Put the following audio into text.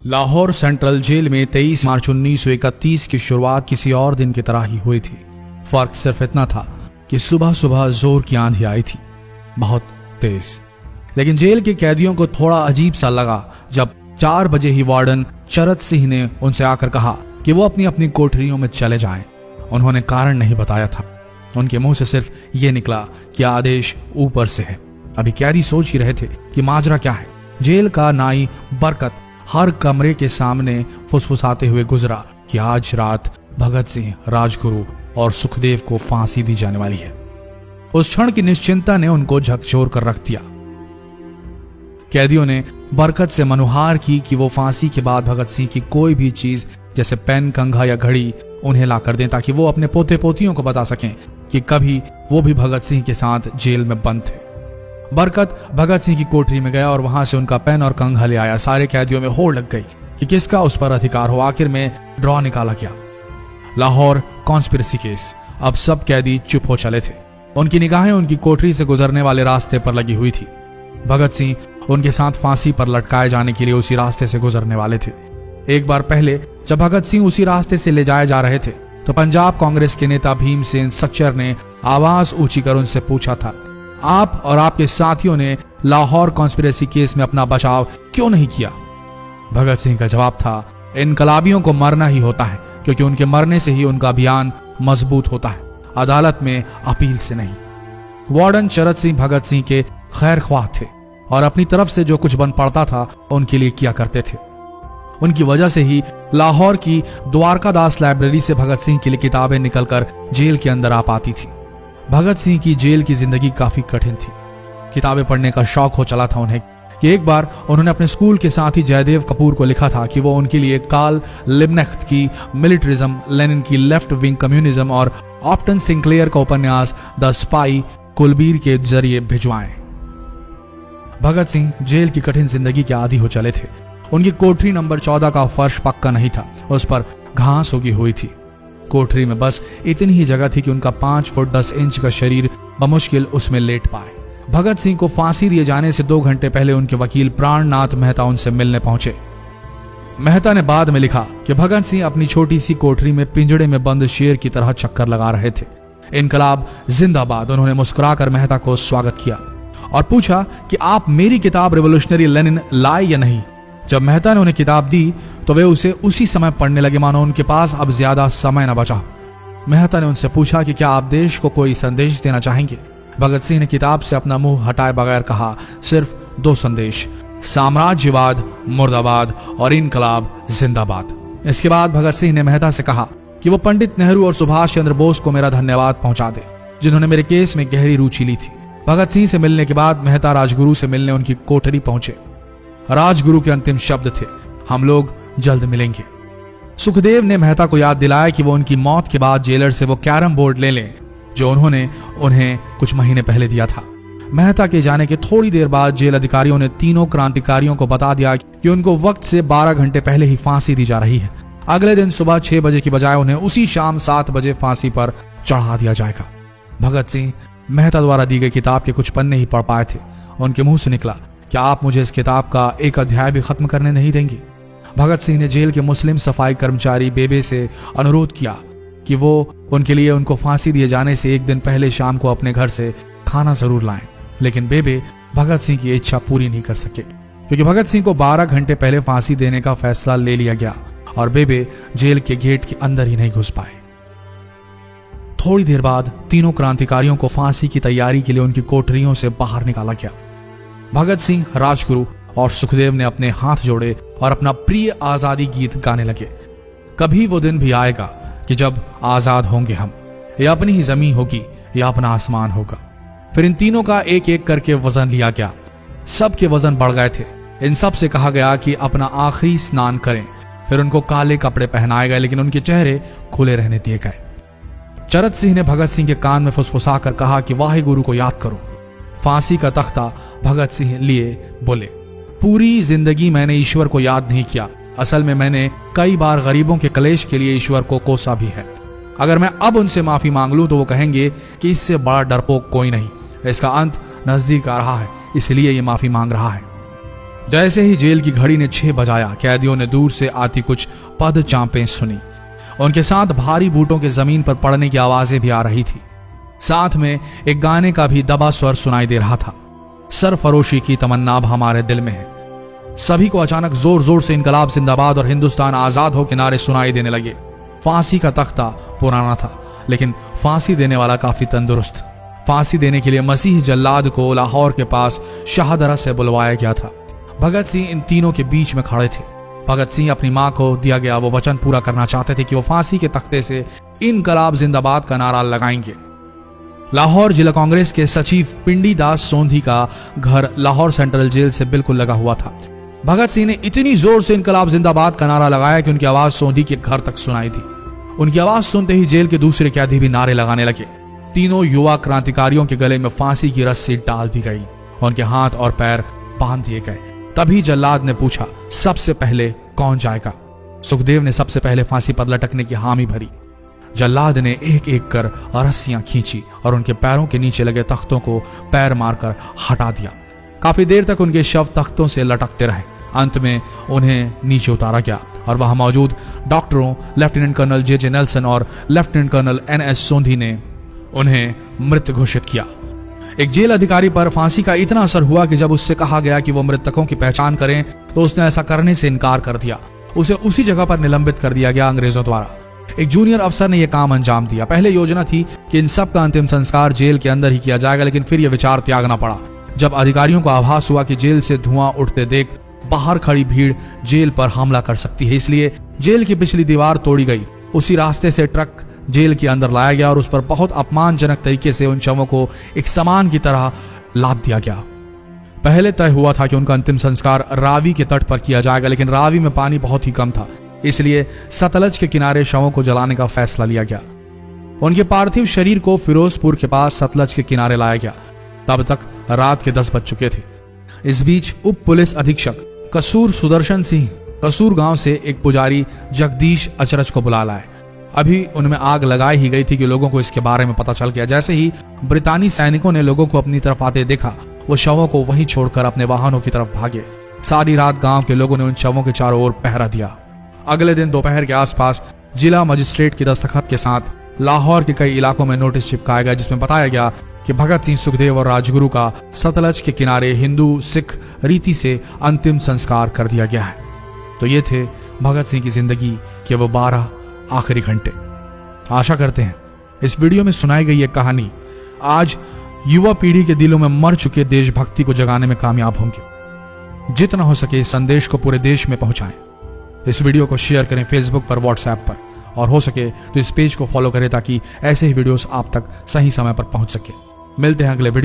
Lahore central jail में 23 मार्च 1931 की शुरुआत किसी और दिन की तरह ही हुई थी। फर्क सिर्फ इतना था कि सुबह सुबह जोर की आंधी आई थी, बहुत तेज। लेकिन जेल के कैदियों को थोड़ा अजीब सा लगा जब 4 बजे ही वार्डन चरत सिंह ने उनसे आकर कहा कि वो अपनी अपनी कोठरियों में चले जाएं। उन्होंने कारण नहीं बताया था। उनके मुंह से सिर्फ ये निकला कि आदेश ऊपर से है। अभी कैदी सोच ही रहे थे कि माजरा क्या है। जेल का नाई बरकत हर कमरे के सामने फुसफुसाते हुए गुजरा कि आज रात भगत सिंह, राजगुरु और सुखदेव को फांसी दी जाने वाली है। उस क्षण की निश्चिंता ने उनको झकझोर कर रख दिया। कैदियों ने बरकत से मनुहार की कि वो फांसी के बाद भगत सिंह की कोई भी चीज जैसे पेन, कंघा या घड़ी उन्हें ला कर दें ताकि वो अपने पोते पोतियों को बता सकें कि कभी वो भी भगत सिंह के साथ जेल में बंद थे। बरकत भगत सिंह की कोठरी में गया और वहां से उनका पेन और कंघा ले आया। सारे कैदियों में होड़ लग गई कि किसका उस पर अधिकार हो। आखिर में ड्रॉ निकाला गया, लाहौर कॉन्स्पिरेसी केस। अब सब कैदी चुप हो चले थे। उनकी निगाहें उनकी कोठरी से गुजरने वाले रास्ते पर लगी हुई थी। भगत सिंह उनके साथ फांसी पर लटकाए जाने के लिए उसी रास्ते से गुजरने वाले थे। एक बार पहले जब भगत सिंह उसी रास्ते से ले जाए जा रहे थे तो पंजाब कांग्रेस के नेता भीमसेन सच्चर ने आवाज ऊंची कर उनसे पूछा था, आप और आपके साथियों ने लाहौर कॉन्स्पिरेसी केस में अपना बचाव क्यों नहीं किया? भगत सिंह का जवाब था, इनकलाबियों को मरना ही होता है क्योंकि उनके मरने से ही उनका अभियान मजबूत होता है, अदालत में अपील से नहीं। वार्डन चरत सिंह भगत सिंह के खैर ख्वाह थे और अपनी तरफ से जो कुछ बन पड़ता था उनके लिए किया करते थे। उनकी वजह से ही लाहौर की द्वारकादास लाइब्रेरी से भगत सिंह के लिए किताबें निकलकर जेल के अंदर आ पाती थी। भगत सिंह की जेल की जिंदगी काफी कठिन थी। किताबें पढ़ने का शौक हो चला था उन्हें कि एक बार उन्होंने अपने स्कूल के साथी जयदेव कपूर को लिखा था कि वो उनके लिए कार्ल लिब्नेख्त की मिलिट्रिज्म, लेनिन की लेफ्ट विंग कम्युनिज्म और ऑप्टन सिंक्लेयर का उपन्यास द स्पाई कुलबीर के जरिए भिजवाएं। भगत सिंह जेल की कठिन जिंदगी के आदी हो चले थे। उनकी कोठरी नंबर 14 का फर्श पक्का नहीं था, उस पर घास उगी हुई थी। कोठरी में बस इतनी ही जगह थी कि उनका 5 फुट 10 इंच का शरीर बमुश्किल उसमें लेट पाए। भगत सिंह को फांसी दिए जाने से 2 घंटे पहले उनके वकील प्राणनाथ मेहता उनसे मिलने पहुंचे। मेहता ने बाद में लिखा कि भगत सिंह अपनी छोटी सी कोठरी में पिंजड़े में बंद शेर की तरह चक्कर लगा रहे थे। इनकलाब जिंदाबाद। उन्होंने मुस्कुराकर मेहता को स्वागत किया और पूछा कि आप मेरी किताब रिवोल्यूशनरी लेनिन लाए या नहीं। जब मेहता ने उन्हें किताब दी तो वे उसे उसी समय पढ़ने लगे मानो उनके पास अब ज्यादा समय न बचा। मेहता ने उनसे पूछा कि क्या आप देश को कोई संदेश देना चाहेंगे। भगत सिंह ने किताब से अपना मुंह हटाए बगैर कहा, सिर्फ 2 संदेश, साम्राज्यवाद मुर्दाबाद और इनकलाब जिंदाबाद। इसके बाद भगत सिंह ने मेहता से कहा कि वो पंडित नेहरू और सुभाष चंद्र बोस को मेरा धन्यवाद पहुंचा दे जिन्होंने मेरे केस में गहरी रुचि ली थी। भगत सिंह से मिलने के बाद मेहता राजगुरु से मिलने उनकी कोठरी पहुंचे। राजगुरु के अंतिम शब्द थे, हम लोग जल्द मिलेंगे। सुखदेव ने मेहता को याद दिलाया कि वो उनकी मौत के बाद जेलर से वो कैरम बोर्ड ले लें जो उन्होंने उन्हें कुछ महीने पहले दिया था। मेहता के जाने के थोड़ी देर बाद जेल अधिकारियों ने तीनों क्रांतिकारियों को बता दिया कि उनको वक्त से 12 घंटे पहले ही फांसी दी जा रही है। अगले दिन सुबह 6 बजे की बजाय उन्हें उसी शाम 7 बजे फांसी पर चढ़ा दिया जाएगा। भगत सिंह मेहता द्वारा दी गई किताब के कुछ पन्ने ही पढ़ पाए थे। उनके मुंह से निकला, क्या आप मुझे इस किताब का एक अध्याय भी खत्म करने नहीं देंगे? भगत सिंह ने जेल के मुस्लिम सफाई कर्मचारी बेबे से अनुरोध किया कि वो उनके लिए उनको फांसी दिए जाने से 1 दिन पहले शाम को अपने घर से खाना जरूर लाएं। लेकिन बेबे भगत सिंह की इच्छा पूरी नहीं कर सके क्योंकि भगत सिंह को 12 घंटे पहले फांसी देने का फैसला ले लिया गया और बेबे जेल के गेट के अंदर ही नहीं घुस पाए। थोड़ी देर बाद तीनों क्रांतिकारियों को फांसी की तैयारी के लिए उनकी कोठरियों से बाहर निकाला गया। भगत सिंह, राजगुरु और सुखदेव ने अपने हाथ जोड़े और अपना प्रिय आजादी गीत गाने लगे। कभी वो दिन भी आएगा कि जब आजाद होंगे हम, या अपनी ही जमीन होगी या अपना आसमान होगा। फिर इन तीनों का एक एक करके वजन लिया गया। सबके वजन बढ़ गए थे। इन सब से कहा गया कि अपना आखिरी स्नान करें। फिर उनको काले कपड़े पहनाए गए लेकिन उनके चेहरे खुले रहने दिए गए। चरत सिंह ने भगत सिंह के कान में फुसफुसा कर कहा कि वाहे गुरु को याद करो। फांसी का तख्ता भगत सिंह लिए बोले, पूरी जिंदगी मैंने ईश्वर को याद नहीं किया। असल में मैंने कई बार गरीबों के कलेश के लिए ईश्वर को कोसा भी है। अगर मैं अब उनसे माफी मांग लूं तो वो कहेंगे कि इससे बड़ा डरपोक कोई नहीं। इसका अंत नजदीक आ रहा है, इसलिए ये माफी मांग रहा है। जैसे ही जेल की घड़ी ने 6 बजाया, कैदियों ने दूर से आती कुछ पद चांपें सुनी। उनके साथ भारी बूटों के जमीन पर पड़ने की आवाजें भी आ रही थी। साथ में एक गाने का भी दबा स्वर सुनाई दे रहा था, सरफरोशी की तमन्ना अब हमारे दिल में है। सभी को अचानक जोर जोर से इनकलाब जिंदाबाद और हिंदुस्तान आजाद हो के नारे सुनाई देने लगे। फांसी का तख्ता पुराना था, लेकिन फांसी देने वाला काफी तंदुरुस्त। फांसी देने के लिए मसीह जल्लाद को लाहौर के पास शाहदरा से बुलवाया गया था। भगत सिंह इन तीनों के बीच में खड़े थे। भगत सिंह अपनी मां को दिया गया वो वचन पूरा करना चाहते थे कि वो फांसी के तख्ते से इनकलाब जिंदाबाद का नारा लगाएंगे। लाहौर जिला कांग्रेस के सचिव पिंडी दास सोंधी का घर लाहौर सेंट्रल जेल से बिल्कुल लगा हुआ था। भगत सिंह ने इतनी जोर से इनकलाब जिंदाबाद का नारा लगाया कि उनकी आवाज सोंधी के घर तक सुनाई दी। उनकी आवाज सुनते ही जेल के दूसरे कैदी भी नारे लगाने लगे। तीनों युवा क्रांतिकारियों के गले में फांसी की रस्सी डाल दी गई, उनके हाथ और पैर बांध दिए गए। तभी जल्लाद ने पूछा, सबसे पहले कौन जाएगा? सुखदेव ने सबसे पहले फांसी पर लटकने की हामी भरी। जल्लाद ने एक एक कर रस्सियां खींची और उनके पैरों के नीचे लगे तख्तों को पैर मारकर हटा दिया। काफी देर तक उनके शव तख्तों से लटकते रहे। अंत में उन्हें नीचे उतारा गया और वहां मौजूद डॉक्टरों लेफ्टिनेंट कर्नल जे नेल्सन और लेफ्टिनेंट कर्नल NS सोंधी ने उन्हें मृत घोषित किया। एक जेल अधिकारी पर फांसी का इतना असर हुआ कि जब उससे कहा गया कि वो मृतकों की पहचान करें तो उसने ऐसा करने से इनकार कर दिया। उसे उसी जगह पर निलंबित कर दिया गया अंग्रेजों द्वारा। एक जूनियर अफसर ने यह काम अंजाम दिया। पहले योजना थी कि इन सब का अंतिम संस्कार जेल के अंदर ही किया जाएगा, लेकिन फिर यह विचार त्यागना पड़ा जब अधिकारियों को आभास हुआ कि जेल से धुआं उठते देख बाहर खड़ी भीड़ जेल पर हमला कर सकती है। इसलिए जेल की पिछली दीवार तोड़ी गई। उसी रास्ते से ट्रक जेल के अंदर लाया गया और उस पर बहुत अपमानजनक तरीके से उन शवों को एक सामान की तरह लाद दिया गया। पहले तय हुआ था कि उनका अंतिम संस्कार रावी के तट पर किया जाएगा, लेकिन रावी में पानी बहुत ही कम था, इसलिए सतलज के किनारे शवों को जलाने का फैसला लिया गया। उनके पार्थिव शरीर को फिरोजपुर के पास सतलज के किनारे लाया गया। तब तक रात के 10 बज चुके थे। इस बीच उप पुलिस अधीक्षक कसूर सुदर्शन सिंह कसूर गांव से एक पुजारी जगदीश अचरज को बुला लाए। अभी उनमें आग लगाई ही गई थी कि लोगों को इसके बारे में पता चल गया। जैसे ही ब्रितानी सैनिकों ने लोगों को अपनी तरफ आते देखा, वो शवों को वहीं छोड़कर अपने वाहनों की तरफ भागे। सारी रात गांव के लोगों ने उन शवों के चारों ओर पहरा दिया। अगले दिन दोपहर के आसपास जिला मजिस्ट्रेट की दस्तखत के साथ लाहौर के कई इलाकों में नोटिस चिपकाया गया, जिसमें बताया गया कि भगत सिंह, सुखदेव और राजगुरु का सतलज के किनारे हिंदू सिख रीति से अंतिम संस्कार कर दिया गया है। तो ये थे भगत सिंह की जिंदगी के वो 12 आखिरी घंटे। आशा करते हैं इस वीडियो में सुनाई गई ये कहानी आज युवा पीढ़ी के दिलों में मर चुके देशभक्ति को जगाने में कामयाब होंगे। जितना हो सके इस संदेश को पूरे देश में पहुंचाएं। इस वीडियो को शेयर करें फेसबुक पर, व्हाट्सएप पर, और हो सके तो इस पेज को फॉलो करें ताकि ऐसे ही वीडियोस आप तक सही समय पर पहुंच सके। मिलते हैं अगले वीडियो।